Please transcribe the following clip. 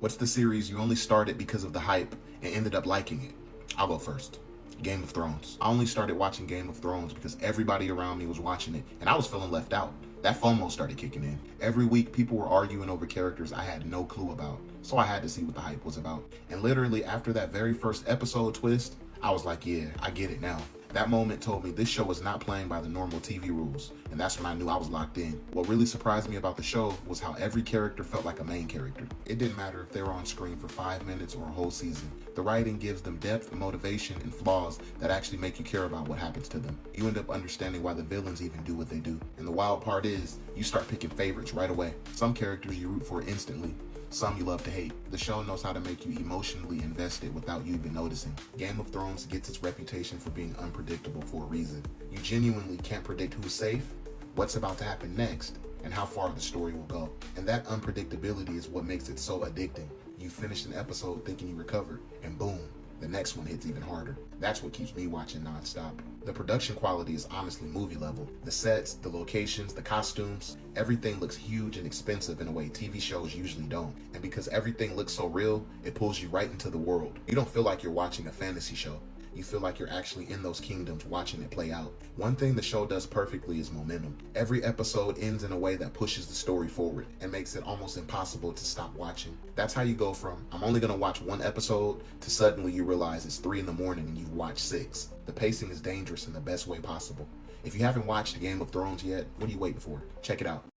What's the series you only started because of the hype and ended up liking it? I'll go first. Game of Thrones. I only started watching Game of Thrones because everybody around me was watching it and I was feeling left out. That FOMO started kicking in. Every week, people were arguing over characters I had no clue about, so I had to see what the hype was about. And literally, after that very first episode twist, I was like, yeah, I get it now. That moment told me this show was not playing by the normal TV rules, and that's when I knew I was locked in. What really surprised me about the show was how every character felt like a main character. It didn't matter if they were on screen for 5 minutes or a whole season. The writing gives them depth, motivation, and flaws that actually make you care about what happens to them. You end up understanding why the villains even do what they do. And the wild part is, you start picking favorites right away. Some characters you root for instantly, some you love to hate. The show knows how to make you emotionally invested without you even noticing. Game of Thrones gets its reputation for being unpredictable for a reason. You genuinely can't predict who's safe, what's about to happen next, and how far the story will go. And that unpredictability is what makes it so addicting. You finish an episode thinking you recovered, and boom, the next one hits even harder. That's what keeps me watching nonstop. The production quality is honestly movie level. The sets, the locations, the costumes, everything looks huge and expensive in a way TV shows usually don't. And because everything looks so real, it pulls you right into the world. You don't feel like you're watching a fantasy show. You feel like you're actually in those kingdoms watching it play out. One thing the show does perfectly is momentum. Every episode ends in a way that pushes the story forward and makes it almost impossible to stop watching. That's how you go from, I'm only gonna watch one episode, to suddenly you realize it's 3 in the morning and you've watched 6. The pacing is dangerous in the best way possible. If you haven't watched Game of Thrones yet, what are you waiting for? Check it out.